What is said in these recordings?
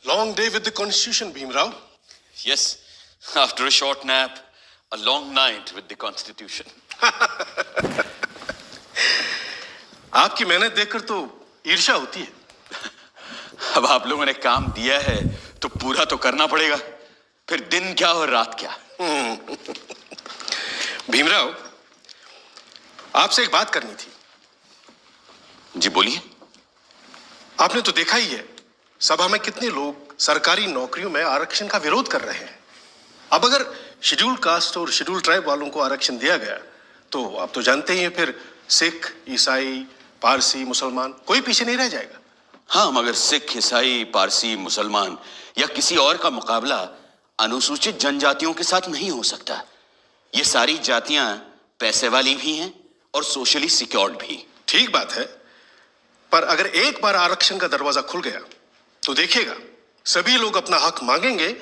Long day with the Constitution, Bhimrao. Yes, after a short nap, a long night with the Constitution. आपकी मेहनत देखकर तो ईर्ष्या होती है। अब आप लोगों ने काम दिया है तो पूरा तो करना पड़ेगा, फिर दिन क्या और रात क्या। भीमराव, आपसे एक बात करनी थी। जी बोलिए। आपने तो देखा ही है सभा में कितने लोग सरकारी नौकरियों में आरक्षण का विरोध कर रहे हैं। अब अगर शेड्यूल कास्ट और शेड्यूल ट्राइब वालों को आरक्षण दिया गया तो आप तो जानते ही हैं, फिर सिख, ईसाई, पारसी, मुसलमान कोई पीछे नहीं रह जाएगा। हाँ, मगर सिख, ईसाई, पारसी, मुसलमान या किसी और का मुकाबला अनुसूचित जनजातियों के साथ नहीं हो सकता। ये सारी जातियां पैसे वाली भी हैं और सोशली सिक्योर्ड भी। ठीक बात है, पर अगर एक बार आरक्षण का दरवाजा खुल गया तो देखिएगा सभी लोग अपना हक मांगेंगे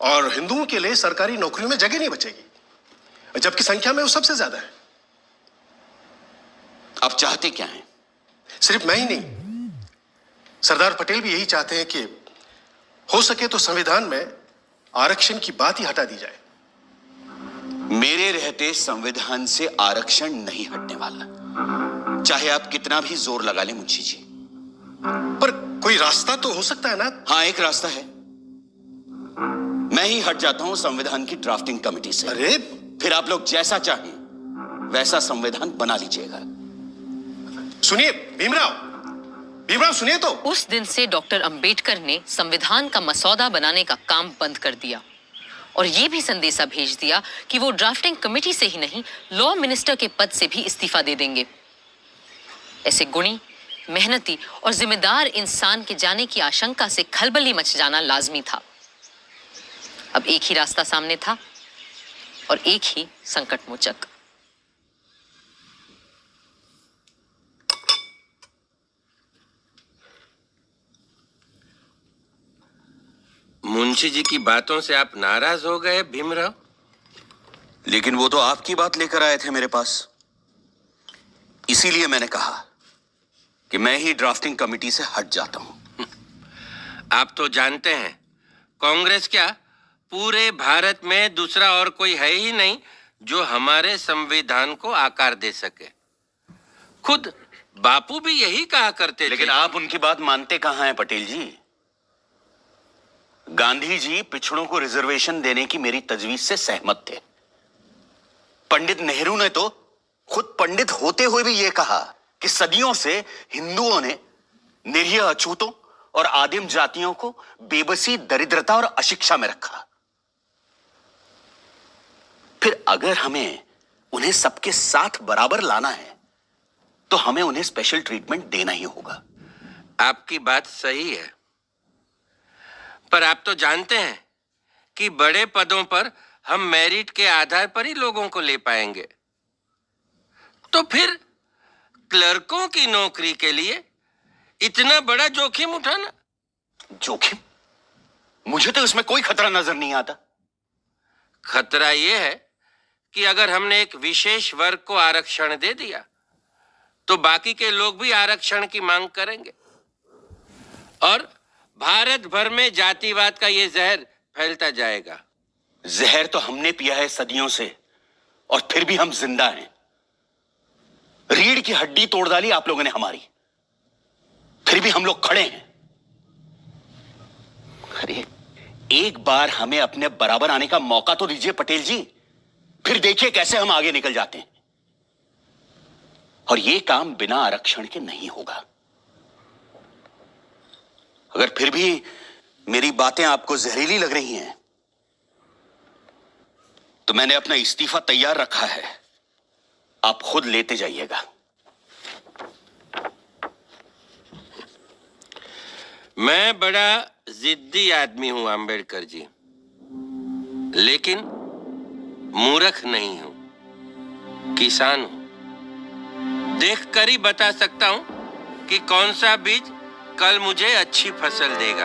और हिंदुओं के लिए सरकारी नौकरियों में जगह नहीं बचेगी, जबकि संख्या में वो सबसे ज्यादा है। आप चाहते क्या हैं? सिर्फ मैं ही नहीं, सरदार पटेल भी यही चाहते हैं कि हो सके तो संविधान में आरक्षण की बात ही हटा दी जाए। मेरे रहते संविधान से आरक्षण नहीं हटने वाला, चाहे आप कितना भी जोर लगा लें मुंशी जी। पर कोई रास्ता तो हो सकता है ना? हाँ, एक रास्ता है। मैं ही हट जाता हूं संविधान की ड्राफ्टिंग कमेटी से। अरे फिर आप लोग जैसा चाहें वैसा संविधान बना लीजिएगा। सुनिए भीमराव, भीमराव सुनिए तो। उस दिन से डॉक्टर अंबेडकर ने संविधान का मसौदा बनाने का काम बंद कर दिया और यह भी संदेशा भेज दिया कि वो ड्राफ्टिंग कमेटी से ही नहीं, लॉ मिनिस्टर के पद से भी इस्तीफा दे देंगे। ऐसे गुणी, मेहनती और जिम्मेदार इंसान के जाने की आशंका से खलबली मच जाना लाजमी था। अब एक ही रास्ता सामने था और एक ही संकट मोचक। मुंशी जी की बातों से आप नाराज हो गए भीमराव? लेकिन वो तो आपकी बात लेकर आए थे मेरे पास, इसीलिए मैंने कहा कि मैं ही ड्राफ्टिंग कमेटी से हट जाता हूं। आप तो जानते हैं कांग्रेस क्या, पूरे भारत में दूसरा और कोई है ही नहीं जो हमारे संविधान को आकार दे सके। खुद बापू भी यही कहा करते थे। लेकिन आप उनकी बात मानते कहां हैं पटेल जी? गांधी जी पिछड़ों को रिजर्वेशन देने की मेरी तजवीज से सहमत थे। पंडित नेहरू ने तो खुद पंडित होते हुए भी यह कहा कि सदियों से हिंदुओं ने निरीह अछूतों और आदिम जातियों को बेबसी, दरिद्रता और अशिक्षा में रखा। फिर अगर हमें उन्हें सबके साथ बराबर लाना है तो हमें उन्हें स्पेशल ट्रीटमेंट देना ही होगा। आपकी बात सही है, पर आप तो जानते हैं कि बड़े पदों पर हम मेरिट के आधार पर ही लोगों को ले पाएंगे। तो फिर क्लर्कों की नौकरी के लिए इतना बड़ा जोखिम उठाना? जोखिम? मुझे तो इसमें कोई खतरा नजर नहीं आता। खतरा यह है कि अगर हमने एक विशेष वर्ग को आरक्षण दे दिया तो बाकी के लोग भी आरक्षण की मांग करेंगे और भारत भर में जातिवाद का यह जहर फैलता जाएगा। जहर तो हमने पिया है सदियों से और फिर भी हम जिंदा हैं। रीढ़ की हड्डी तोड़ डाली आप लोगों ने हमारी, फिर भी हम लोग खड़े हैं। अरे एक बार हमें अपने बराबर आने का मौका तो दीजिए पटेल जी, फिर देखिए कैसे हम आगे निकल जाते हैं। और यह काम बिना आरक्षण के नहीं होगा। अगर फिर भी मेरी बातें आपको जहरीली लग रही हैं तो मैंने अपना इस्तीफा तैयार रखा है, आप खुद लेते जाइएगा। मैं बड़ा जिद्दी आदमी हूं अंबेडकर जी, लेकिन मूर्ख नहीं हूं, किसान हूं। देखकर ही बता सकता हूं कि कौन सा बीज कल मुझे अच्छी फसल देगा।